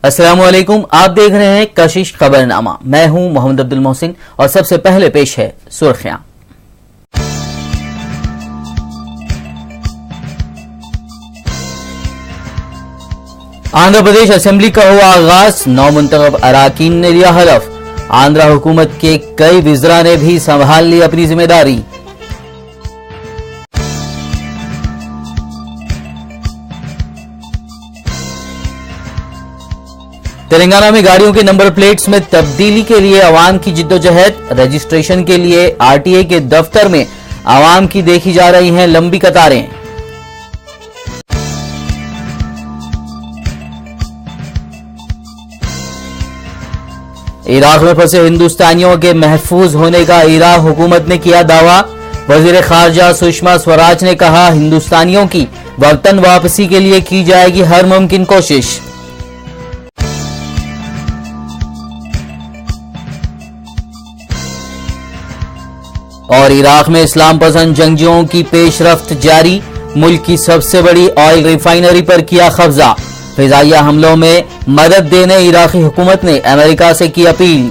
अस्सलामुअलैकुम, आप देख रहे हैं कशिश खबरनामा। मैं हूं मोहम्मद अब्दुल मोहसिन और सबसे पहले पेश है सुर्खियां। आंध्र प्रदेश असेंबली का हुआ आगाज, 9 मुंतखब अराकीन ने लिया हलफ। आंध्र हुकूमत के कई विज़रा ने भी संभाल ली अपनी जिम्मेदारी। तेलंगाना में गाड़ियों के नंबर प्लेट्स में तब्दीली के लिए अवाम की जिद्दोजहद। रजिस्ट्रेशन के लिए आरटीए के दफ्तर में अवाम की देखी जा रही हैं लंबी कतारें। इराक में फंसे हिंदुस्तानियों के महफूज होने का इराक हुकूमत ने किया दावा। वजीर खारजा सुषमा स्वराज ने कहा, हिंदुस्तानियों की वतन वापसी के लिए की जाएगी हर मुमकिन कोशिश। और इराक में इस्लाम पसंद जंगजुओं की पेशरफ्त जारी। मुल्क की सबसे बड़ी ऑयल रिफाइनरी पर किया कब्जा। फिजाइया हमलों में मदद देने इराकी हुकूमत ने अमेरिका से की अपील।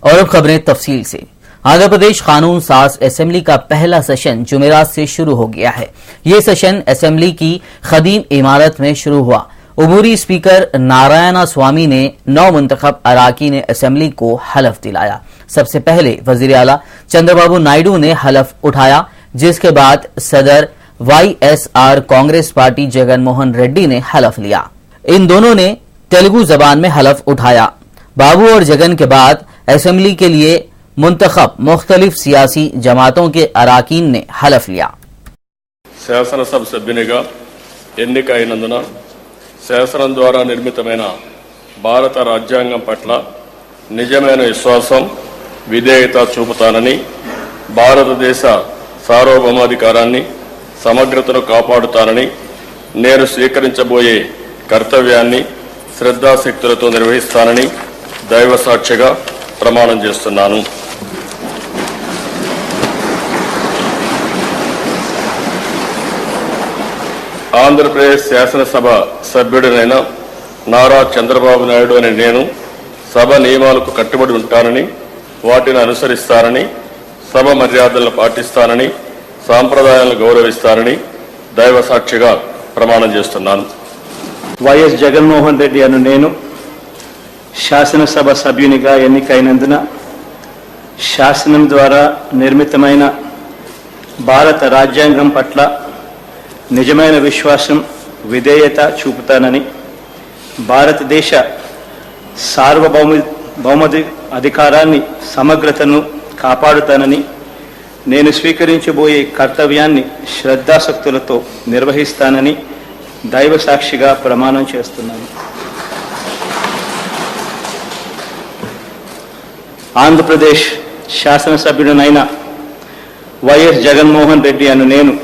और अब खबरें तफसील से। आंध्र प्रदेश कानून साज असेंबली का पहला सेशन जुमेरात से शुरू हो गया है। ये सेशन असेंबली की खदीम इमारत में शुरू हुआ। उबूरी स्पीकर नारायण स्वामी ने 9 मुंतखब अराकीन असेंबली को हलफ दिलाया। सबसे पहले वजीर आला चंद्रबाबू नायडू ने हलफ उठाया, जिसके बाद सदर वाईएसआर कांग्रेस पार्टी जगन मोहन रेड्डी ने हलफ लिया। इन दोनों ने तेलुगु जबान में हलफ उठाया। बाबू और जगन के बाद असेंबली के लिए मुंतखब मुख्तलिफ सियासी जमातों के अराकीन ने हलफ लिया। శాసనసభ సభ్యునిగా ఎన్నికైనందున శాసనం ద్వారా నిర్మితమైన భారత రాజ్యాంగం పట్ల నిజమైన విశ్వాసం, విధేయత చూపుతానని, భారతదేశ సార్వభౌమాధికారాన్ని, సమగ్రతను కాపాడుతానని, నేను స్వీకరించబోయే కర్తవ్యాన్ని శ్రద్ధాశక్తులతో నిర్వహిస్తానని దైవ సాక్షిగా ప్రమాణం చేస్తున్నాను. ఆంధ్రప్రదేశ్ శాసనసభ సభ్యుడినైన నారా చంద్రబాబు నాయుడు అనే నేను సభ నియమాలకు కట్టుబడి ఉంటానని, వాటిని అనుసరిస్తానని, సభ మర్యాదలను పాటిస్తానని, సాంప్రదాయాలను గౌరవిస్తానని దైవ సాక్షిగా ప్రమాణం చేస్తున్నాను. వైఎస్ జగన్మోహన్ రెడ్డి అను నేను శాసనసభ సభ్యునిగా ఎన్నికైనందున శాసనం ద్వారా నిర్మితమైన భారత రాజ్యాంగం పట్ల నిజమైన విశ్వాసం, విధేయత చూపుతానని, భారతదేశ సార్వభౌమ అధికారాన్ని, సమగ్రతను కాపాడుతానని, నేను స్వీకరించబోయే కర్తవ్యాన్ని శ్రద్ధాశక్తులతో నిర్వహిస్తానని దైవ సాక్షిగా ప్రమాణం చేస్తున్నాను. ఆంధ్రప్రదేశ్ శాసనసభ్యుడినైన వైఎస్ జగన్మోహన్ రెడ్డి అను నేను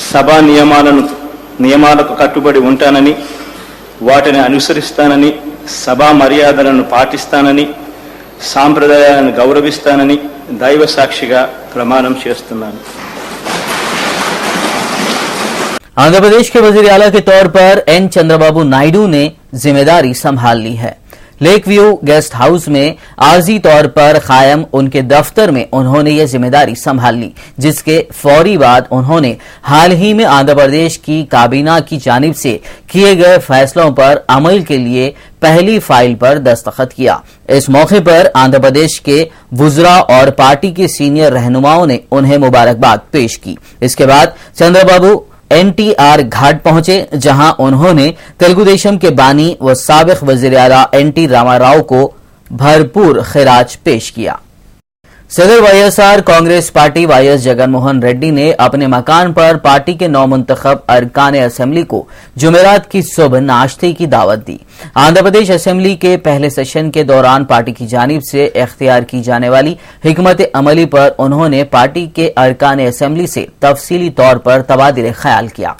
సభా నియమాలకు కట్టుబడి ఉంటానని, వాటిని అనుసరిస్తానని, సభా మర్యాదలను పాటిస్తానని, సాంప్రదాయాలను గౌరవిస్తానని దైవ సాక్షిగా ప్రమాణం చేస్తున్నాను. आंध्र प्रदेश के वजीर आला के तौर पर एन चंद्रबाबू नायडू ने जिम्मेदारी संभाल ली है। लेक व्यू गेस्ट हाउस में आर्जी तौर पर कायम उनके दफ्तर में उन्होंने ये जिम्मेदारी संभाल ली, जिसके फौरी बाद उन्होंने हाल ही में आंध्र प्रदेश की काबीना की जानिब से किए गए फैसलों पर अमल के लिए पहली फाइल पर दस्तखत किया। इस मौके पर आंध्र प्रदेश के वुज़रा और पार्टी के सीनियर रहनुमाओं ने उन्हें मुबारकबाद पेश की। इसके बाद चंद्रबाबू एनटीआर घाट पहुंचे, जहां उन्होंने तेलुगु देशम के बानी व साबिक वजीर आला एनटी रामाराव को भरपूर खिराज पेश किया। सदर वाईएसआर कांग्रेस पार्टी वाईएस जगनमोहन रेड्डी ने अपने मकान पर पार्टी के 9 मुंतखब अरकान असेंबली को जुमेरात की सुबह नाश्ते की दावत दी। आंध्र प्रदेश असेंबली के पहले सेशन के दौरान पार्टी की जानिब से इख्तियार की जाने वाली हिकमत अमली पर उन्होंने पार्टी के अरकान असेंबली से तफसीली तौर पर तबादिल ख्याल किया।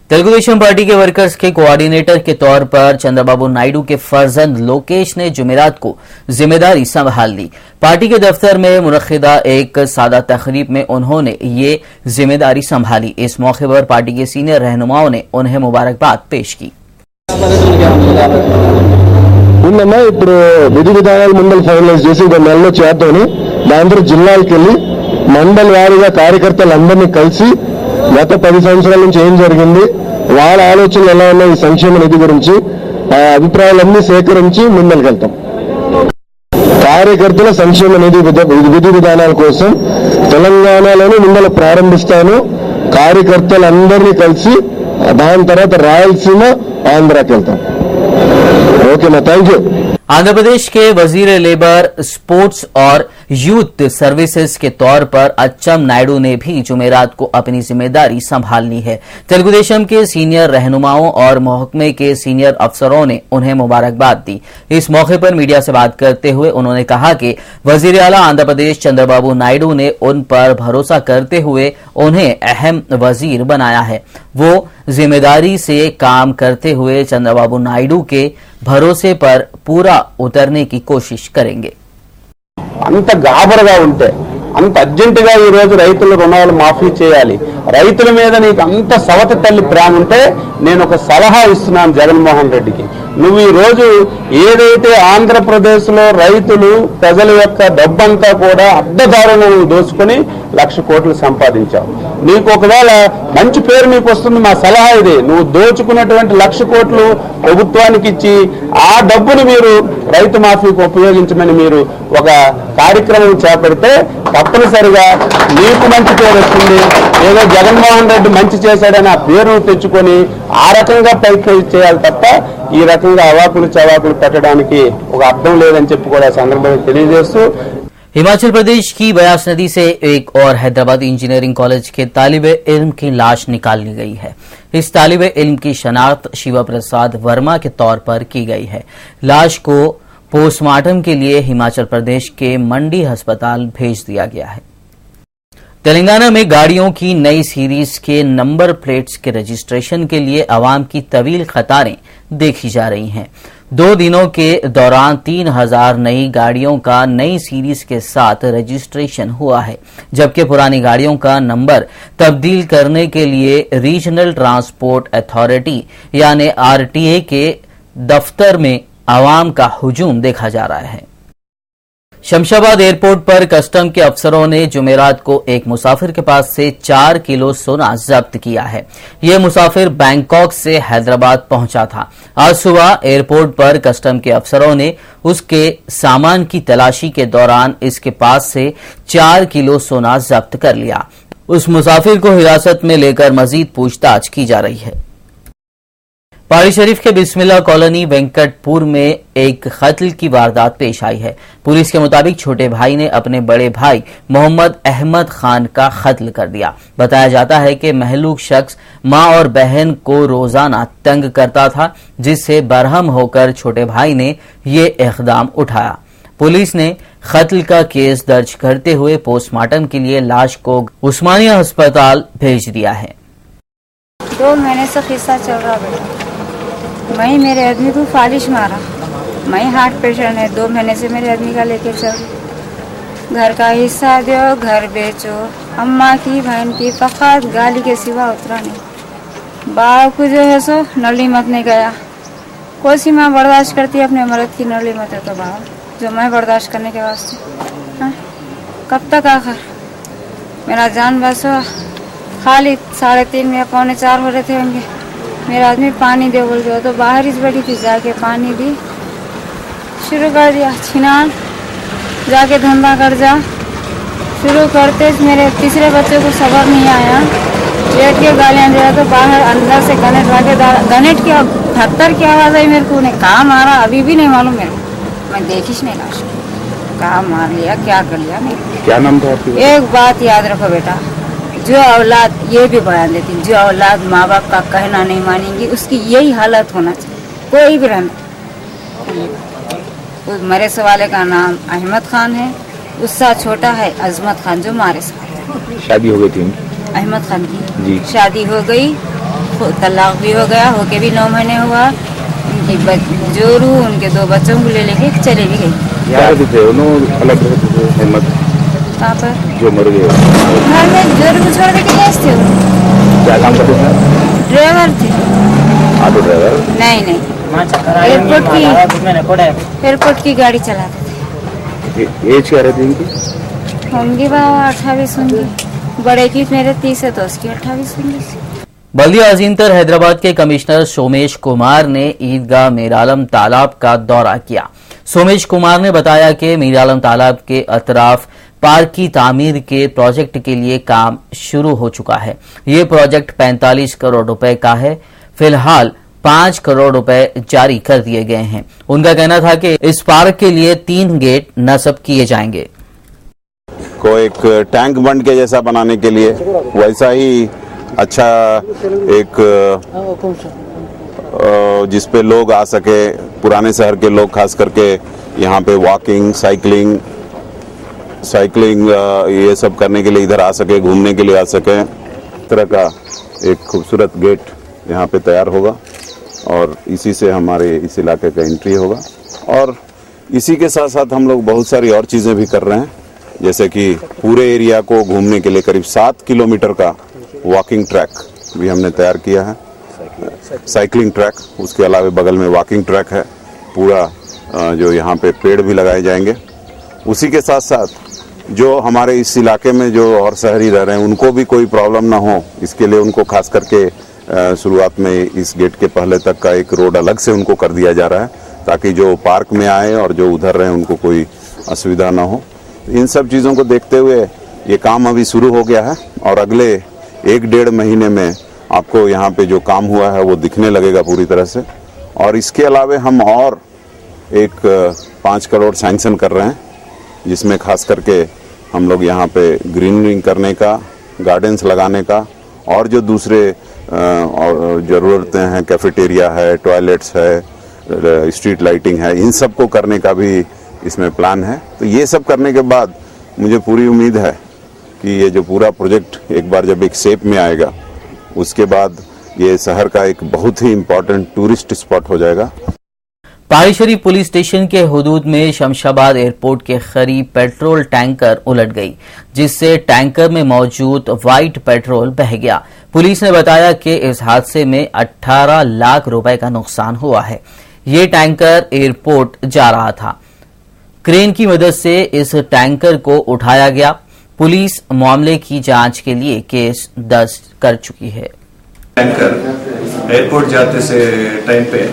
तेलुगुदेशम पार्टी के वर्कर्स के कोऑर्डिनेटर के तौर पर चंद्रबाबू नायडू के फर्जंद लोकेश ने जुमेरात को जिम्मेदारी संभाल ली। पार्टी के दफ्तर में मुनक्किदा एक सादा तकरीब में उन्होंने ये जिम्मेदारी संभाली। इस मौके पर पार्टी के सीनियर रहनुमाओं ने उन्हें मुबारकबाद पेश की। నిన్న ఇప్పుడు విధి విధానాలు మండల్ ఫైనలైజ్ చేసి ఒక నెలలో చేద్దామని దాంతో జిల్లాలకు వెళ్ళి మండల్ వారీగా కార్యకర్తలందరినీ కలిసి గత 10 సంవత్సరాల నుంచి ఏం జరిగింది, వాళ్ళ ఆలోచనలు ఎలా ఉన్నాయి, ఈ సంక్షేమ నిధి గురించి ఆ అభిప్రాయాలన్నీ సేకరించి ముందరికెళ్తాం. కార్యకర్తల సంక్షేమ నిధి విధి విధానాల కోసం తెలంగాణలోనే ముందర ప్రారంభిస్తాను. కార్యకర్తలందరినీ కలిసి దాని తర్వాత రాయలసీమ ఆంధ్రాకి వెళ్తాం. ఓకేనా, థ్యాంక్ యూ. आंध्र प्रदेश के वजीर लेबर, स्पोर्ट्स और यूथ सर्विसेज के तौर पर अच्चम नायडू ने भी जुमेरात को अपनी जिम्मेदारी संभालनी है। तेलुगुदेशम के सीनियर रहनुमाओं और महकमे के सीनियर अफसरों ने उन्हें मुबारकबाद दी। इस मौके पर मीडिया से बात करते हुए उन्होंने कहा कि वजीर आला आंध्र प्रदेश चंद्रबाबू नायडू ने उन पर भरोसा करते हुए उन्हें अहम वजीर बनाया है। वो जिम्मेदारी से काम करते हुए चंद्रबाबू नायडू के भरोसे पर पूरा उतरने की कोशिश करेंगे। అంత గాబరగా ఉంటే, అంత అర్జెంటుగా ఈ రోజు రైతుల రుణాలు మాఫీ చేయాలి, రైతుల మీద నీకు అంత సవతి తల్లి ప్రేమ ఉంటే నేను ఒక సలహా ఇస్తున్నాను జగన్మోహన్ రెడ్డికి. నువ్వు ఈ రోజు ఏదైతే ఆంధ్రప్రదేశ్లో రైతులు ప్రజల యొక్క డబ్బంతా కూడా అడ్డదారులను దోచుకొని 1,00,000 కోట్లు సంపాదించావు. నీకు ఒకవేళ మంచి పేరు నీకు వస్తుంది. మా సలహా ఇది, నువ్వు దోచుకున్నటువంటి 1,00,000 కోట్లు ప్రభుత్వానికి ఇచ్చి ఆ డబ్బును మీరు రైతు మాఫీకి ఉపయోగించమని మీరు ఒక కార్యక్రమం చేపడితే తప్పనిసరిగా నీకు మంచి పేరు వస్తుంది. ఏదో జగన్మోహన్ రెడ్డి మంచి చేశాడని ఆ పేరు తెచ్చుకొని ఆ రకంగా ప్రయత్నం చేయాలి తప్ప ఈ రకంగా అవాకులు చవాకులు పెట్టడానికి ఒక అర్థం లేదని చెప్పి కూడా సందర్భంగా తెలియజేస్తూ, हिमाचल प्रदेश की ब्यास नदी से एक और हैदराबाद इंजीनियरिंग कॉलेज के तालिबे इल्म की लाश निकाल ली गई है। इस तालिबे इल्म की शनाख्त शिवा प्रसाद वर्मा के तौर पर की गई है। लाश को पोस्टमार्टम के लिए हिमाचल प्रदेश के मंडी अस्पताल भेज दिया गया है। तेलंगाना में गाड़ियों की नई सीरीज के नंबर प्लेट्स के रजिस्ट्रेशन के लिए आवाम की तवील कतारें देखी जा रही हैं। 2 दिनों के दौरान 3,000 नई गाड़ियों का नई सीरीज के साथ रजिस्ट्रेशन हुआ है, जबकि पुरानी गाड़ियों का नंबर तब्दील करने के लिए रीजनल ट्रांसपोर्ट अथॉरिटी यानी आरटीए के दफ्तर में आवाम का हुजूम देखा जा रहा है। शमशाबाद एयरपोर्ट पर कस्टम के अफसरों ने जुमेरात को एक मुसाफिर के पास से 4 किलो सोना जब्त किया है। यह मुसाफिर बैंकॉक से हैदराबाद पहुंचा था। आज सुबह एयरपोर्ट पर कस्टम के अफसरों ने उसके सामान की तलाशी के दौरान इसके पास से 4 किलो सोना जब्त कर लिया। उस मुसाफिर को हिरासत में लेकर मजीद पूछताछ की जा रही है। पहाड़ी शरीफ के बिस्मिल्लाह कॉलोनी वेंकटपुर में एक कत्ल की वारदात पेश आई है। पुलिस के मुताबिक छोटे भाई ने अपने बड़े भाई मोहम्मद अहमद खान का कत्ल कर दिया। बताया जाता है कि महलूक शख्स मां और बहन को रोजाना तंग करता था, जिससे बरहम होकर छोटे भाई ने ये इक़दाम उठाया। पुलिस ने कत्ल का केस दर्ज करते हुए पोस्टमार्टम के लिए लाश को उस्मानिया अस्पताल भेज दिया है। 2 महीने से किस्सा चल रहा बेटा, मैं मेरे आदमी को फालिश मारा, मैं हार्ट पेशेंट है, 2 महीने से मेरे आदमी का लेके चल, घर का हिस्सा दो, घर बेचो, अम्मा की बहन की फकत गाली के सिवा उतरा नहीं। बाप को जो है सो नली मत नहीं गया, कोई सी माँ बर्दाश्त करती है अपने मर्द की नली मत है, तो बाप जो मैं बर्दाश्त करने के वास्ते हाँ? कब तक आखिर मेरा जान बस खाली 3:30 या 3:45 हो रहे थे होंगे। मेरा आदमी पानी दे बोल गया तो बाहर ही बैठी थी, जाके पानी दी, शुरू कर दिया छिनान, जाके धंधा कर जा शुरू करते मेरे तीसरे बच्चे को सबर नहीं आया, पेट के गालियाँ दे रहा तो बाहर अंदर से गनेट लाके गनेट की 78 की आवाज़ आई मेरे को, उन्हें कहाँ मारा अभी भी नहीं मालूम मेरे को, मैं देखी नहीं लाश कहाँ मार लिया क्या कर लिया। नहीं क्या नाम था आपकी? एक बात याद रखो बेटा, जो औलाद ये भी बयान देती, जो औलाद माँ बाप का कहना नहीं मानेंगी उसकी यही हालत होना चाहिए, कोई भी रहना। उस मरे से वाले का नाम अहमद खान है, उससे छोटा है अजमत खान जो मारे से। शादी हो गई थी अहमद खान की जी। शादी हो गई, तलाक भी हो गया, होके भी 9 महीने हुआ। उनकी जोरू उनके 2 बच्चों को ले लेके चले भी गई। क्या थे उन्होंने अलग रहते थे हिम्मत कहाँ पर? जो मर गए घर में जोरू को छोड़ के गए थे वो। क्या काम करते थे? ड्राइवर थे। Auto driver? नहीं, एयरपोर्ट की गाड़ी चलाते थे। एज क्या रहती इनकी? होंगी 28 होंगी, बड़े की मेरे 30 है तो उसकी 28 होंगी। बल्दिया अजीमतर हैदराबाद के कमिश्नर सोमेश कुमार ने ईदगाह मीरालम तालाब का दौरा किया। सोमेश कुमार ने बताया कि मीरालम तालाब के अतराफ पार्क की तामीर के प्रोजेक्ट के लिए काम शुरू हो चुका है। ये प्रोजेक्ट 45 करोड़ रुपए का है। फिलहाल 5 करोड़ रुपए जारी कर दिए गए हैं। उनका कहना था कि इस पार्क के लिए 3 गेट नस्ब किए जाएंगे। को एक टैंक बंड के जैसा बनाने के लिए वैसा ही अच्छा एक जिस पे लोग आ सके, पुराने शहर के लोग खास करके यहाँ पे वॉकिंग, साइकिलिंग ये सब करने के लिए इधर आ सके, घूमने के लिए आ सके, तरह का एक खूबसूरत गेट यहाँ पे तैयार होगा और इसी से हमारे इस इलाके का एंट्री होगा। और इसी के साथ साथ हम लोग बहुत सारी और चीज़ें भी कर रहे हैं, जैसे कि पूरे एरिया को घूमने के लिए करीब 7 किलोमीटर का वॉकिंग ट्रैक भी हमने तैयार किया है, साइकिलिंग ट्रैक। उसके अलावा बगल में वॉकिंग ट्रैक है पूरा, जो यहाँ पे पेड़ भी लगाए जाएंगे। उसी के साथ साथ जो हमारे इस इलाके में जो और शहरी रह रहे हैं उनको भी कोई प्रॉब्लम ना हो, इसके लिए उनको खास करके शुरुआत में इस गेट के पहले तक का एक रोड अलग से उनको कर दिया जा रहा है, ताकि जो पार्क में आए और जो उधर रहे उनको कोई असुविधा ना हो। इन सब चीज़ों को देखते हुए ये काम अभी शुरू हो गया है और अगले 1-1.5 महीने में आपको यहाँ पे जो काम हुआ है वो दिखने लगेगा पूरी तरह से। और इसके अलावा हम और एक 5 करोड़ सैंक्शन कर रहे हैं, जिसमें खास करके हम लोग यहाँ पे ग्रीनरी करने का, गार्डन्स लगाने का और जो दूसरे और ज़रूरतें हैं, कैफेटेरिया है, टॉयलेट्स है, स्ट्रीट लाइटिंग है, इन सब को करने का भी इसमें प्लान है। तो ये सब करने के बाद मुझे पूरी उम्मीद है कि ये जो पूरा प्रोजेक्ट एक बार जब एक शेप में आएगा, उसके बाद ये शहर का एक बहुत ही इम्पोर्टेंट टूरिस्ट स्पॉट हो जाएगा। पहाड़ी शरीफ पुलिस स्टेशन के हुदूद में शमशाबाद एयरपोर्ट के करीब पेट्रोल टैंकर उलट गई, जिससे टैंकर में मौजूद व्हाइट पेट्रोल बह गया। पुलिस ने बताया कि इस हादसे में 18 लाख रुपए का नुकसान हुआ है। ये टैंकर एयरपोर्ट जा रहा था। क्रेन की मदद से इस टैंकर को उठाया गया। पुलिस मामले की जांच के लिए केस दर्ज कर चुकी है। टैंकर एयरपोर्ट जाते से टाइम पे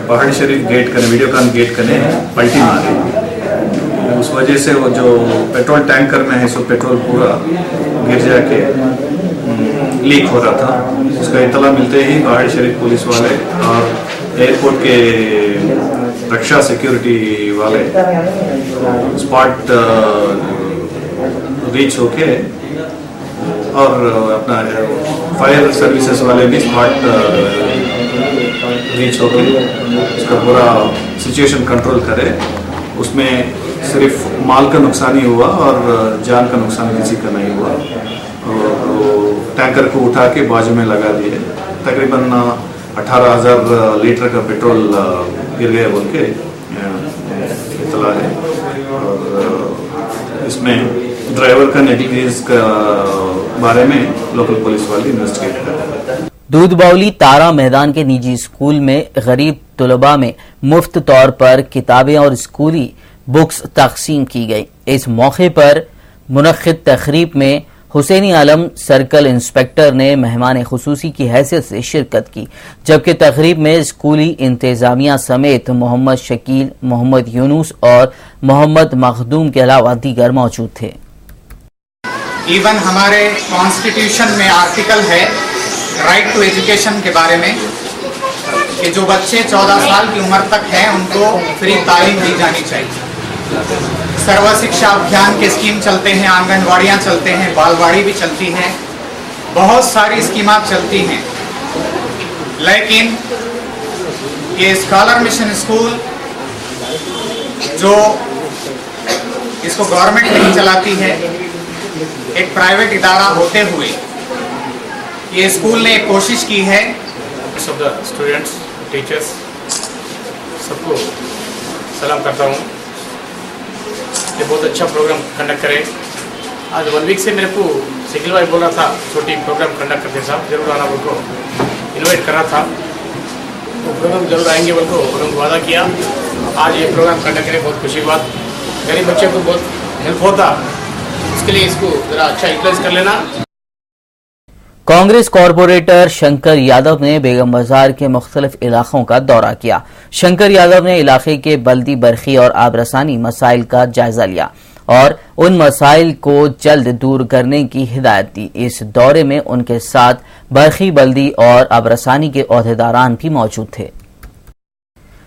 पहाड़ी शरीफ गेट करने, वीडियोकॉन गेट करने पलटी मारी। उस वजह से वो जो पेट्रोल टैंकर में है सो पेट्रोल पूरा गिर जाके लीक हो रहा था। उसका इतला मिलते ही पहाड़ी शरीफ पुलिस वाले और एयरपोर्ट के रक्षा सिक्योरिटी वाले स्पॉट रीच होके और अपना फायर सर्विसेज वाले भी स्पॉट रीच होके उसका पूरा सिचुएशन कंट्रोल करे। उसमें सिर्फ माल का नुकसान ही हुआ और जान का नुकसान किसी का नहीं हुआ। और टैंकर को उठा के बाजू में लगा दिए। तकरीबन 18,000 लीटर का पेट्रोल गिर गया बोल के इतला है। और इसमें ड्राइवर का नेगलिजेंस का बारे में लोकल पुलिस वाले इन्वेस्टिगेट कर रहे हैं। दूध बावली तारा मैदान के निजी स्कूल में गरीब तुलबा में मुफ्त तौर पर किताबें और स्कूली बुक्स तकसीम की गई। इस मौके पर मुनक्किद तकरीब में हुसैनी आलम सर्कल इंस्पेक्टर ने मेहमान खुसूसी की हैसियत से शिरकत की, जबकि तकरीब में स्कूली इंतजामिया समेत मोहम्मद शकील, मोहम्मद यूनुस और मोहम्मद मखदूम के अलावा दीगर मौजूद थे। इवन हमारे कॉन्स्टिट्यूशन में आर्टिकल है राइट टू एजुकेशन के बारे में कि जो बच्चे 14 साल की उम्र तक हैं उनको फ्री तालीम दी जानी चाहिए। सर्व शिक्षा अभियान के स्कीम चलते हैं, आंगनवाड़ियाँ चलते हैं, बालवाड़ी भी चलती है, बहुत सारी स्कीमात चलती हैं। लेकिन ये स्कॉलर मिशन स्कूल जो इसको गवर्नमेंट नहीं चलाती है, एक प्राइवेट इदारा होते हुए ये स्कूल ने कोशिश की है, सब द स्टूडेंट्स, टीचर्स, सबको सलाम करता हूँ। ये बहुत अच्छा प्रोग्राम कंडक्ट करे। आज 1 वीक से मेरे को सिखिल भाई बोल रहा था छोटी प्रोग्राम कंडक्ट करते साहब जरूर आना, बोल को इन्वाइट कर रहा था। वो प्रोग्राम जरूर आएंगे बोल को उन्होंने वादा किया। आज ये प्रोग्राम कंडक्ट करें, बहुत खुशी बात। गरीब बच्चे को बहुत हेल्प होता, इसके लिए इसको ज़रा अच्छा यूटिलाइज कर लेना। कांग्रेस कॉरपोरेटर शंकर यादव ने बेगम बाजार के मुख्तलिफ इलाकों का दौरा किया। शंकर यादव ने इलाके के बल्दी, बरखी और आबरसानी मसाइल का जायजा लिया और उन मसाइल को जल्द दूर करने की हिदायत दी। इस दौरे में उनके साथ बरखी, बल्दी और आबरसानी के ओहदेदारान भी मौजूद थे।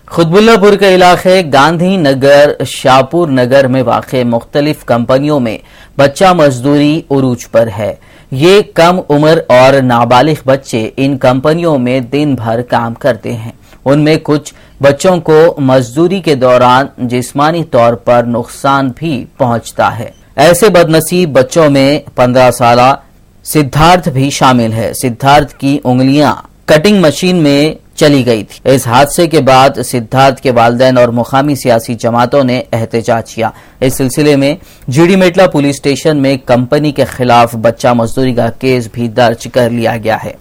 खुतबुल्लापुर के इलाके गांधी नगर, शाहपुर नगर में वाक़े मुख्तलिफ कंपनियों में बच्चा मजदूरी उरूज पर है। ये कम उम्र और नाबालिग बच्चे इन कंपनियों में दिन भर काम करते हैं। उनमें कुछ बच्चों को मजदूरी के दौरान जिस्मानी तौर पर नुकसान भी पहुंचता है। ऐसे बदनसीब बच्चों में 15 साला सिद्धार्थ भी शामिल है। सिद्धार्थ की उंगलियां कटिंग मशीन में चली गई थी। इस हादसे के बाद सिद्धार्थ के वालिदैन और मुकामी सियासी जमातों ने एहतजाज किया। इस सिलसिले में जीडी मेटला पुलिस स्टेशन में कंपनी के खिलाफ बच्चा मजदूरी का केस भी दर्ज कर लिया गया है।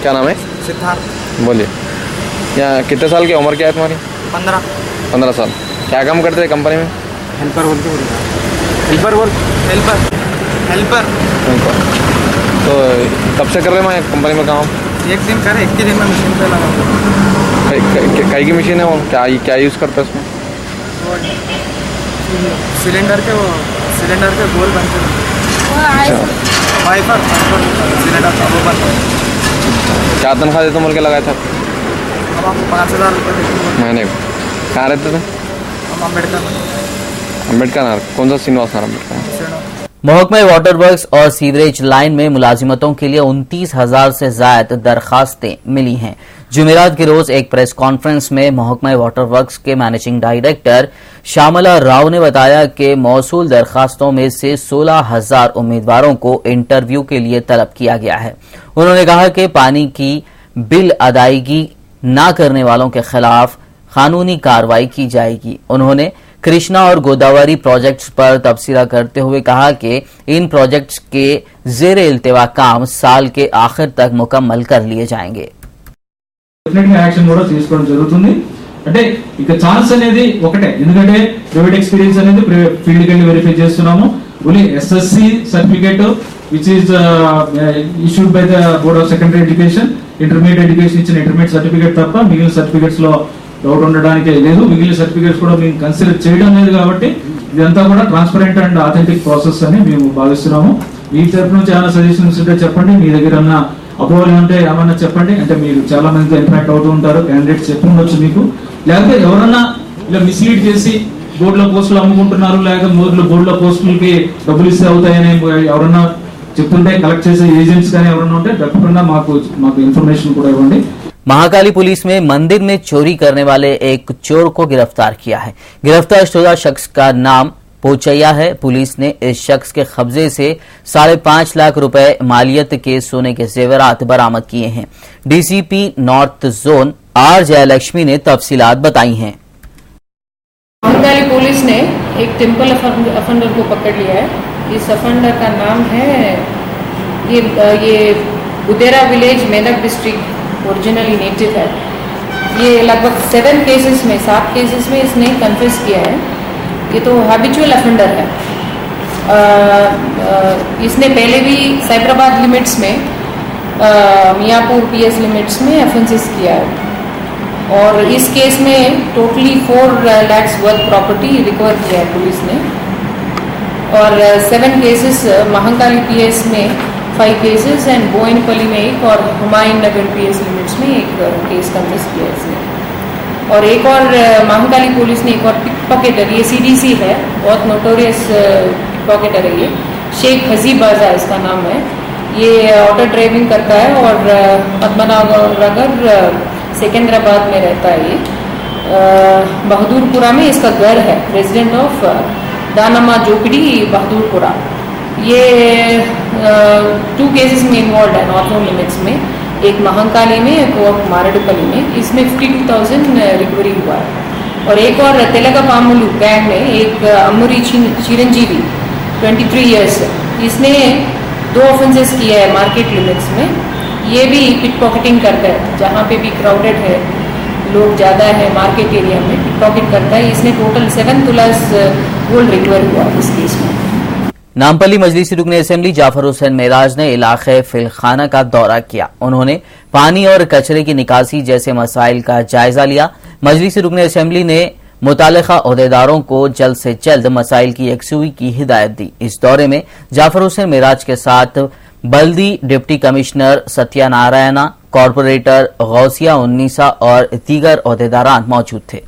क्या नाम है? सिद्धार्थ। बोलिए, यहाँ कितने साल की उम्र क्या है तुम्हारी? 15 साल। क्या काम करते हैं कंपनी में? हेल्पर तो कब से कर रहे हैं कंपनी में काम? एक दिन करे, एक ही दिन में मशीन पे लगा। कई की मशीन है वो? क्या यूज़ करते हैं उसमें? सिलेंडर के गोल बनते हैं, वाइपर सिलेंडर का वो बनता है। क्या तनख्वाह देते बोल के लगाए थे? अब आपको 5000 रुपये देते महीने को। कहाँ रहते थे? हम अम्बेडकर नगर। कौन सा श्रीनिवास नगर? अम्बेडकर। महकमे वाटर वर्क्स और सीवरेज लाइन में मुलाजिमतों के लिए 29,000 से ज्यादा दरखास्तें मिली हैं। जुमेरात के रोज एक प्रेस कॉन्फ्रेंस में महकमे वाटर वर्क्स के मैनेजिंग डायरेक्टर श्यामला राव ने बताया कि मौसूल दरखास्तों में से 16,000 उम्मीदवारों को इंटरव्यू के लिए तलब किया गया है। उन्होंने कहा कि पानी की बिल अदायगी न करने वालों के खिलाफ कानूनी कार्रवाई की जाएगी। उन्होंने कृष्णा और गोदावरी प्रोजेक्ट्स पर तबसरा करते हुए कहा कि इन प्रोजेक्ट्स के ज़ेर इल्तिवा काम साल के आखिर तक मुकम्मल कर लिए जाएंगे। యాక్షన్ కూడా తీసుకోవడం జరుగుతుంది। అంటే ఇక ఛాన్స్ అనేది ఒకటే, ఎందుకంటే ప్రైవేట్ ఎక్స్పీరియన్స్ అనేది ఫీల్డ్ కి వెళ్ళి వెరిఫై చేస్తున్నాము। Only SSC certificate which is issued by the board of secondary education, intermediate education ఇచ్చిన ఇంటర్మీడియట్ సర్టిఫికేట్ తప్ప మిగిలిన సర్టిఫికేట్స్ లో డౌట్ ఉండడానికి లేదు। మిగిలిన సర్టిఫికేట్స్ కూడా మేము కన్సిడర్ చేయడం లేదు కాబట్టి ఇదంతా కూడా ట్రాన్స్పరెంట్ అండ్ ఆథెంటిక్ ప్రాసెస్ అని మేము భావిస్తున్నాము। మీ తరఫు నుంచి ఏమైనా సజెషన్స్ ఉంటే చెప్పండి, మీ దగ్గర ఉన్న అపోహలు ఉంటే ఏమన్నా చెప్పండి। అంటే మీరు చాలా మందితో ఇంటరాక్ట్ అవుతూ ఉంటారు, క్యాండిడేట్స్ చెప్పి ఉండొచ్చు మీకు, లేకపోతే ఎవరన్నా ఇలా మిస్లీడ్ చేసి బోర్డులో పోస్టులు అమ్ముకుంటున్నారు, లేకపోతే బోర్డులో పోస్టులకి డబ్బులు ఇస్తే అవుతాయని ఎవరన్నా చెప్తుంటే కలెక్ట్ చేసే ఏజెంట్స్ కానీ ఎవరన్నా ఉంటే తప్పకుండా మాకు ఇన్ఫర్మేషన్ కూడా ఇవ్వండి। महाकाली पुलिस में मंदिर में चोरी करने वाले एक चोर को गिरफ्तार किया है। गिरफ्तार शुदा शख्स का नाम पोचैया है। पुलिस ने इस शख्स के कब्जे से 5.5 लाख रुपए मालियत के सोने के जेवरात बरामद किए हैं। DCP north zone R Jayalakshmi ने तफसीलात बताई हैं। महाकाली पुलिस ने एक टेम्पल अफेंडर को पकड़ लिया है। इस अफेंडर का नाम है ये Budera village, Medak district, originally native है। ये लगभग 7 केसेस में इसने कन्फेस किया है। ये तो हैबिचुअल अफेंडर है। इसने पहले भी साइबराबाद लिमिट्स में, मियाँपुर पीएस लिमिट्स में ऑफेंसेस किया है और इस केस में totally 4 lakhs worth property recover किया है पुलिस ने। और 7 केसेस महाकाली पीएस में 5 केसेस एंड बोइनपल्ली में 1 और हुमायूं नगर पीएस लिमिट्स में 1 केस कन्फेस किया इसने। और एक और महाकाली पुलिस ने एक और पिक पॉकेटर, ये सीडीसी है, बहुत नोटोरियस पिक पॉकेटर है ये, शेख हजीब बाजा इसका नाम है। ये ऑटो ड्राइविंग करता है और पद्मनाभनगर सिकंदराबाद में रहता है। ये बहादुरपुरा में इसका घर है, रेजिडेंट ऑफ दानमा जोकड़ी बहादुरपुरा। ये 2 केसेस में इन्वॉल्व है नॉर्थ जोन लिमिट्स में, एक महंकाली में एक और मारेडपल्ली में। इसमें 52,000 रिकवरी हुआ है। और एक और तेलगापामुलु कैंप में एक अम्मुरी चिरंजीवी 23 ईयर्स, इसने 2 ऑफेंसेस किया है मार्केट लिमिट्स में। ये भी पिक पॉकेटिंग करता है, जहाँ पे भी क्राउडेड है, लोग ज़्यादा है मार्केट एरिया में, पिक पॉकेट करता है। इसने टोटल 7 तुलास गोल्ड रिकवर हुआ इस केस में। नामपल्ली मजलिसी रुकन असेंबली जाफर हुसैन मेराज ने इलाके फिलखाना का दौरा किया। उन्होंने पानी और कचरे की निकासी जैसे मसाइल का जायजा लिया। मजलिसी रुकन असेंबली ने मुतालिका ओहदेदारों को जल्द से जल्द मसाइल की यकसुई की हिदायत दी। इस दौरे में जाफर हुसैन मेराज के साथ बल्दी deputy commissioner Satyanarayana, corporator Gausia Unnisa और दीगर ओहदेदारान मौजूद थे।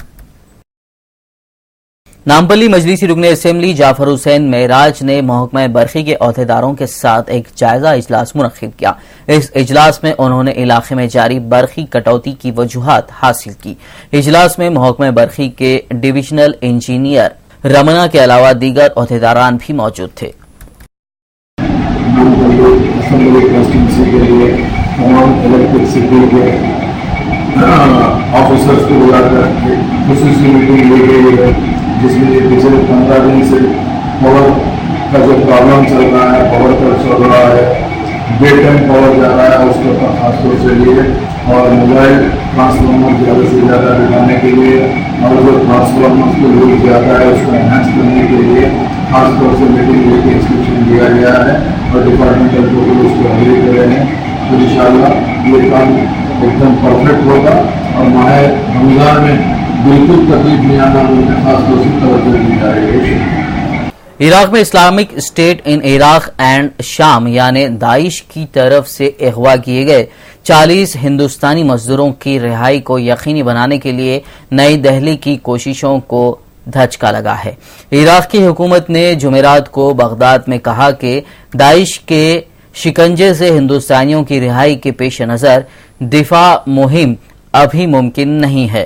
नामपल्ली मजलिसी रुकन असेंबली जाफर हुसैन मेराज ने महकमा बरखी के ओहदेदारों के साथ एक जायजा इजलास मुनक्किद किया। इस इजलास में उन्होंने इलाके में जारी बरखी कटौती की वजूहात हासिल की। इजलास में महकमा बरखी के डिविजनल इंजीनियर रमना के अलावा दीगर ओहदेदारान भी मौजूद थे। ऑफिसर्स को बुलाकर खसूसी मीटिंग ली गई है, जिसमें पिछले 15 दिन से पावर का जो प्रॉब्लम चल रहा है, पावर कट चल रहा है, डे टाइम पावर जा रहा है, उसके ऊपर खासतौर से लिए और मोबाइल ट्रांसफार्मर ज़्यादा से ज़्यादा लगाने के लिए और जो ट्रांसफार्मर को यूज ज़्यादा है उसको एनहेंस करने के लिए खासतौर से मीटिंग लेके इंस्ट्रक्शन दिया गया है और डिपार्टमेंटल को भी उसको एग्री कर रहे हैं। तो इंशाल्लाह ये काम एकदम परफेक्ट होगा और माह रमजान में बिल्कुल तकलीफ नहीं आना, उन्हें खासतौर से तवज्जो दी जा रही है। इराक में Islamic state in Iraq and शाम यानी दाइश की तरफ से अगवा किए गए 40 हिंदुस्तानी मजदूरों की रिहाई को यकीनी बनाने के लिए नई दिल्ली की कोशिशों को धचका लगा है। इराक की हुकूमत ने जुमेरात को बगदाद में कहा कि दाइश के शिकंजे से हिंदुस्तानियों की रिहाई के पेश नजर दिफा मुहिम अभी मुमकिन नहीं है।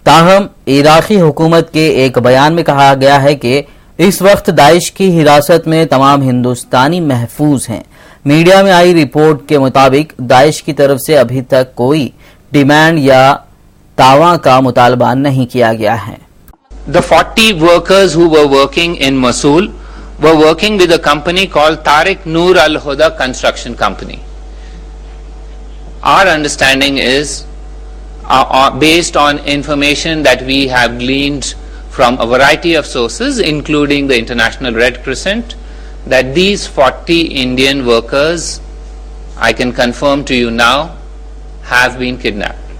ताहम इराकी हुकूमत के एक बयान में कहा गया है कि इस वक्त दाइश की हिरासत में तमाम हिंदुस्तानी महफूज हैं। मीडिया में आई रिपोर्ट के मुताबिक दाइश की तरफ से अभी तक कोई डिमांड या दावा का मुतालबा नहीं किया गया है। The 40 workers who were working in Mosul were working with a company called Tariq Noor Al Huda Construction Company. Our understanding is, based on information that we have gleaned from a variety of sources, including the International Red Crescent, that these 40 Indian workers, I can confirm to you now, have been kidnapped.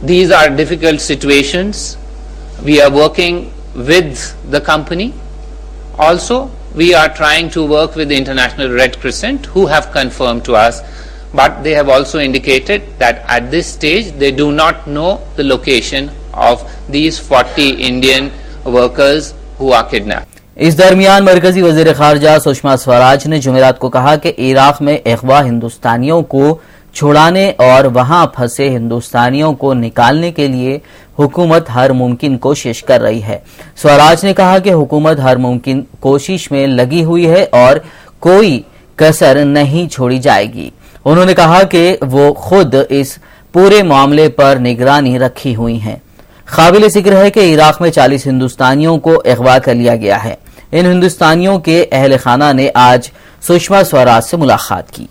These are difficult situations. We are working with the company. Also, we are trying to work with the International Red Crescent, who have confirmed to us, but they have also indicated that at this stage they do not know the location of these 40 Indian workers who are kidnapped. इस दरमियान मरकजी वजीर खारजा सुषमा स्वराज ने जुमेरात को कहा कि Iraq में अगवा हिंदुस्तानियों को छुड़ाने और वहां फंसे हिंदुस्तानियों को निकालने के लिए हुकूमत हर मुमकिन कोशिश कर रही है। स्वराज ने कहा कि हुकूमत हर मुमकिन कोशिश में लगी हुई है और कोई कसर नहीं छोड़ी जाएगी। उन्होंने कहा कि वो खुद इस पूरे मामले पर निगरानी रखी हुई है। काबिल जिक्र है कि इराक में 40 हिंदुस्तानियों को अगवा कर लिया गया है। इन हिंदुस्तानियों के अहल खाना ने आज सुषमा स्वराज से मुलाकात की।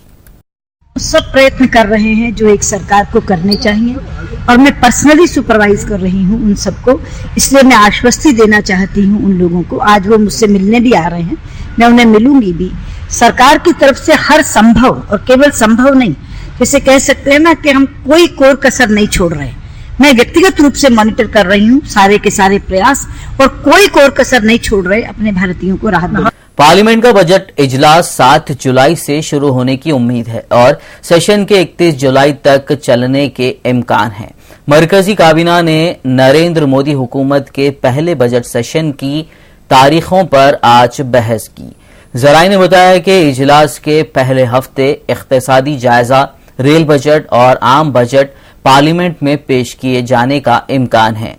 सब प्रयत्न कर रहे हैं जो एक सरकार को करने चाहिए और मैं पर्सनली सुपरवाइज कर रही हूं उन सबको, इसलिए मैं आश्वस्ति देना चाहती हूं उन लोगों को। आज वो मुझसे मिलने भी आ रहे हैं, मैं उन्हें मिलूंगी भी। सरकार की तरफ से हर संभव, और केवल संभव नहीं, जैसे कह सकते हैं ना कि हम कोई कोर कसर नहीं छोड़ रहे, मैं व्यक्तिगत रूप से मॉनिटर कर रही हूँ सारे के सारे प्रयास और कोई कोर कसर नहीं छोड़ रहे अपने भारतीयों को राहत देने। पार्लियामेंट का बजट इजलास 7 जुलाई से शुरू होने की उम्मीद है और सेशन के 31 जुलाई तक चलने के इम्कान है। मरकजी काबीना ने नरेंद्र मोदी हुकूमत के पहले बजट सेशन की तारीखों पर आज बहस की। जराये ने बताया कि इजलास के पहले हफ्ते इख्तिसादी जायजा, रेल बजट और आम बजट पार्लियामेंट में पेश किए जाने का इम्कान है।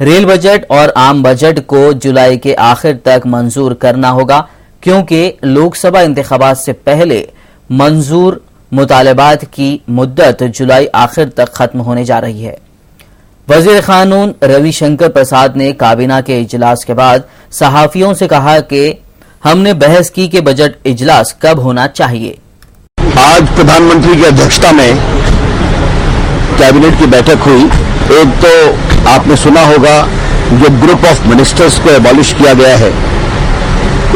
रेल बजट और आम बजट को जुलाई के आखिर तक मंजूर करना होगा। क्योंकि लोकसभा इंतखाबात से पहले मंजूर मुतालबात की मुद्दत जुलाई आखिर तक खत्म होने जा रही है। वजीर कानून रविशंकर प्रसाद ने काबीना के इजलास के बाद सहाफियों से कहा कि हमने बहस की कि बजट इजलास कब होना चाहिए। आज प्रधानमंत्री की अध्यक्षता में कैबिनेट की बैठक हुई। एक तो आपने सुना होगा जो ग्रुप ऑफ मिनिस्टर्स को एबॉलिश किया गया है,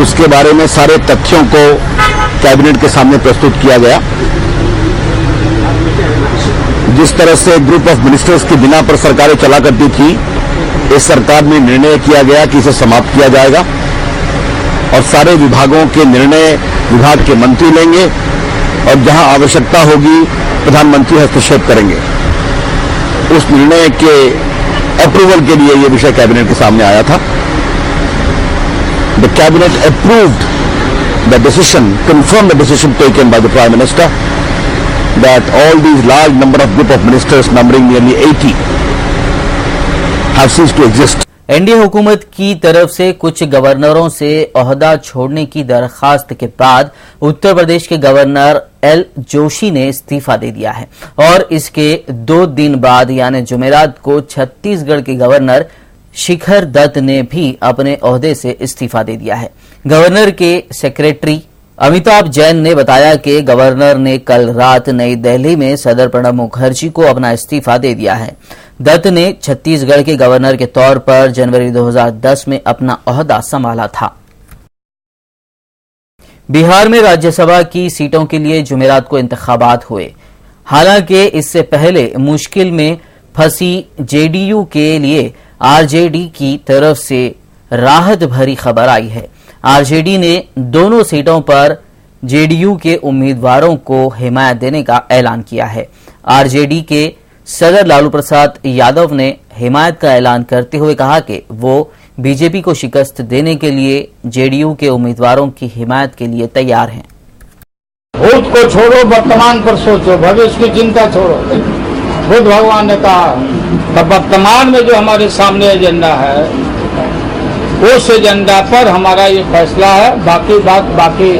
उसके बारे में सारे तथ्यों को कैबिनेट के सामने प्रस्तुत किया गया। जिस तरह से ग्रुप ऑफ मिनिस्टर्स की बिना पर सरकारें चला करती थी, इस सरकार में निर्णय किया गया कि इसे समाप्त किया जाएगा और सारे विभागों के निर्णय विभाग के मंत्री लेंगे और जहां आवश्यकता होगी प्रधानमंत्री हस्तक्षेप करेंगे। उस निर्णय के अप्रूवल के लिए यह विषय कैबिनेट के सामने आया था। The cabinet approved the decision, confirmed the decision taken by the Prime Minister that all these large number of group of ministers numbering nearly 80 have ceased to exist. NDA हुकूमत की तरफ से कुछ गवर्नरों से ओहदा छोड़ने की दरखास्त के बाद उत्तर प्रदेश के गवर्नर एल जोशी ने इस्तीफा दे दिया है और इसके 2 दिन बाद यानी जुमेरात को छत्तीसगढ़ के गवर्नर शिखर दत्त ने भी अपने ओहदे से इस्तीफा दे दिया है। गवर्नर के सेक्रेटरी अमिताभ जैन ने बताया कि गवर्नर ने कल रात नई दिल्ली में सदर प्रणब मुखर्जी को अपना इस्तीफा दे दिया है। दत्त ने छत्तीसगढ़ के गवर्नर के तौर पर जनवरी 2010 में अपना ओहदा संभाला था। बिहार में राज्यसभा की सीटों के लिए जुमेरात को इंतखाबात हुए। हालांकि इससे पहले मुश्किल में फंसी जेडीयू के लिए आरजेडी की तरफ से राहत भरी खबर आई है। आरजेडी ने दोनों सीटों पर जेडीयू के उम्मीदवारों को हिमायत देने का ऐलान किया है। आरजेडी के सदर लालू प्रसाद यादव ने हिमायत का ऐलान करते हुए कहा कि वो बीजेपी को शिकस्त देने के लिए जेडीयू के उम्मीदवारों की हिमायत के लिए तैयार हैं। भूत को छोड़ो, वर्तमान पर सोचो, भविष्य की चिंता छोड़ो। बुद्ध भगवान ने कहा तब वर्तमान में जो हमारे सामने एजेंडा है उस एजेंडा पर हमारा ये फैसला है। बाकी बात बाकी।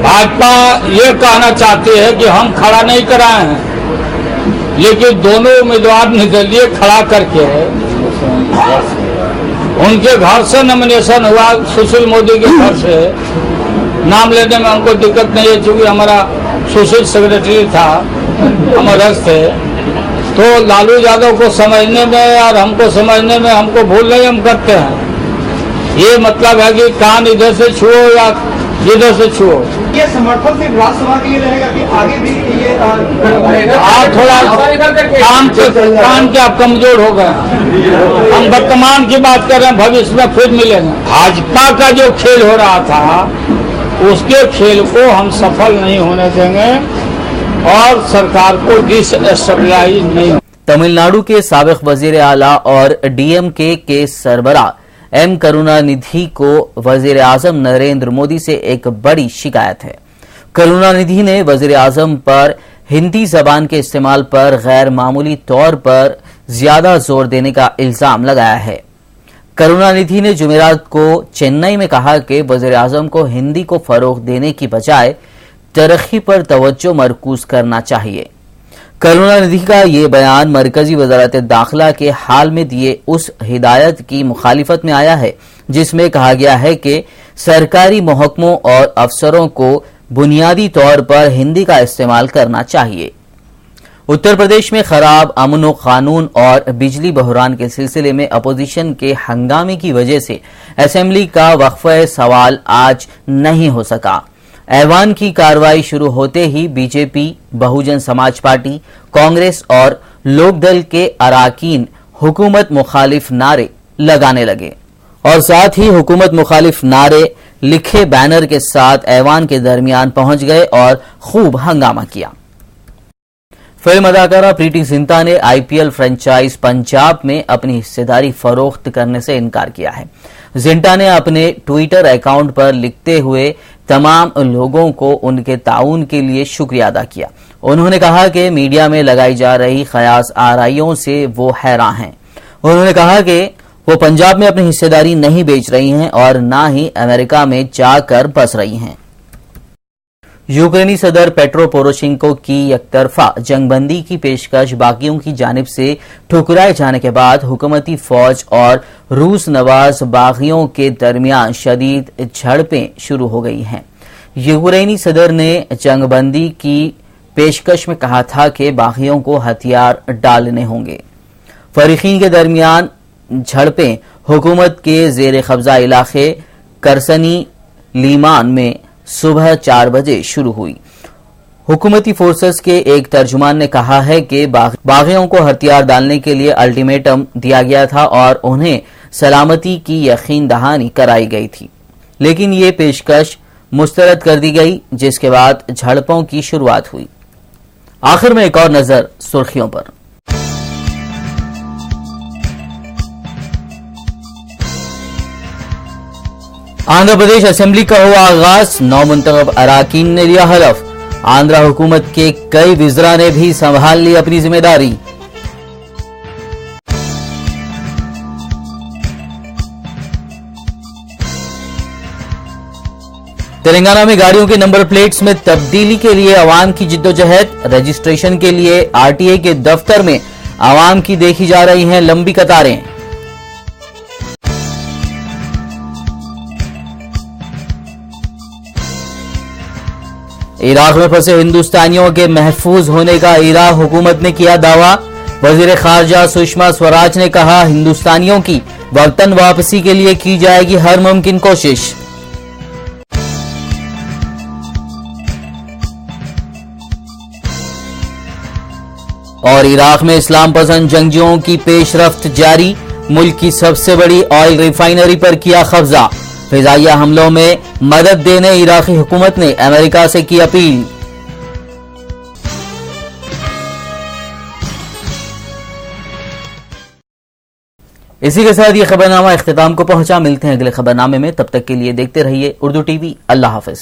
भाजपा ये कहना चाहती है कि हम खड़ा नहीं कराए हैं, लेकिन दोनों उम्मीदवार निर्दलीय खड़ा करके उनके घर से नॉमिनेशन हुआ। सुशील मोदी के घर से नाम लेने में हमको दिक्कत नहीं है, चूंकि हमारा सुशील सेक्रेटरी था, हम अध्यक्ष थे। तो लालू यादव को समझने में और हमको समझने में हमको भूल नहीं हम करते हैं। ये मतलब है कि कान इधर से छुओ या इधर से छुओ। ये समर्थन सिर्फ राज्यसभा के लिए रहेगा कि आगे भी ये थोड़ा कान के आप कमजोर हो गए। हम वर्तमान की बात कर रहे हैं, भविष्य में फिर मिलेंगे। भाजपा का जो खेल हो रहा था उसके खेल को हम सफल नहीं होने देंगे और सरकार को डिस्टेबलाइज नहीं। तमिलनाडु के साबिक वजीर आला और डीएमके के सरबराह एम करुणानिधि को वजीर आजम नरेंद्र मोदी से एक बड़ी शिकायत है। करुणानिधि ने वजीर आजम पर हिंदी जबान के इस्तेमाल पर गैर मामूली तौर पर ज्यादा जोर देने का इल्जाम लगाया है। करुणानिधि ने जुमेरात को चेन्नई में कहा कि वजीर आजम को हिंदी को फरोग देने की बजाय तरक्की पर तवज्जो मरकूज करना चाहिए। करुणानिधि का ये बयान मरकजी वजारत दाखिला के हाल में दिए उस हिदायत की मुखालिफत में आया है जिसमें कहा गया है कि सरकारी महकमों और अफसरों को बुनियादी तौर पर हिंदी का इस्तेमाल करना चाहिए। उत्तर प्रदेश में खराब अमन व कानून और बिजली बहरान के सिलसिले में अपोजिशन के हंगामे की वजह से असेंबली का वक्फे सवाल आज नहीं हो सका। ऐवान की कार्रवाई शुरू होते ही बीजेपी, बहुजन समाज पार्टी, कांग्रेस और लोकदल के अराकीन हुकूमत मुखालिफ नारे लगाने लगे और साथ ही हुकूमत मुखालिफ नारे लिखे बैनर के साथ ऐवान के दरमियान पहुंच गए और खूब हंगामा किया। फिल्म अदाकारा प्रीति जिंटा ने आईपीएल फ्रेंचाइज पंजाब में अपनी हिस्सेदारी फरोख्त करने से इनकार किया है। जिंटा ने अपने ट्विटर अकाउंट पर लिखते हुए तमाम लोगों को उनके ताउन के लिए शुक्रिया अदा किया। उन्होंने कहा कि मीडिया में लगाई जा रही खयास आराइयों से वो हैरान हैं। उन्होंने कहा कि वो पंजाब में अपनी हिस्सेदारी नहीं बेच रही हैं और ना ही अमेरिका में जाकर बस रही हैं। यूक्रेनी सदर पेट्रो पोरोशेंको की एकतरफा जंगबंदी की पेशकश बागियों की जानिब से ठुकराए जाने के बाद हुकूमती फौज और रूस नवाज बागियों के दरमियान शदीद झड़पें शुरू हो गई हैं। यूक्रेनी सदर ने जंगबंदी की पेशकश में कहा था कि बागियों को हथियार डालने होंगे। फरीकीन के दरमियान झड़पें हुकूमत के जेर कब्जा इलाके करसनी लीमान में सुबह 4 बजे शुरू हुई। हुकूमती फोर्सेस के एक तर्जुमान ने कहा है कि बागियों को हथियार डालने के लिए अल्टीमेटम दिया गया था और उन्हें सलामती की यकीन दहानी कराई गई थी, लेकिन ये पेशकश मुस्तरद कर दी गई, जिसके बाद झड़पों की शुरुआत हुई। आखिर में एक और नजर सुर्खियों पर। आंध्र प्रदेश असेंबली का हुआ आगाज, 9 मुंतखब अराकीन ने लिया हलफ। आंध्र हुकूमत के कई विज़रा ने भी संभाल ली अपनी जिम्मेदारी। तेलंगाना में गाड़ियों के नंबर प्लेट्स में तब्दीली के लिए अवाम की जिद्दोजहद। रजिस्ट्रेशन के लिए आरटीए के दफ्तर में अवाम की देखी जा रही हैं लंबी कतारें। इराक में फंसे हिंदुस्तानियों के महफूज होने का इराक हुकूमत ने किया दावा। वजीर खारजा सुषमा स्वराज ने कहा, हिंदुस्तानियों की वतन वापसी के लिए की जाएगी हर मुमकिन कोशिश। और इराक में इस्लाम पसंद जंगजुओं की पेशरफ्त जारी। मुल्क की सबसे बड़ी ऑयल रिफाइनरी पर किया कब्जा। फिजाइया हमलों में मदद देने इराकी हुकूमत ने अमेरिका से की अपील। इसी के साथ ये खबरनामा इख्तिताम को पहुंचा। मिलते हैं अगले खबरनामे में, तब तक के लिए देखते रहिए उर्दू टीवी। अल्लाह हाफिज।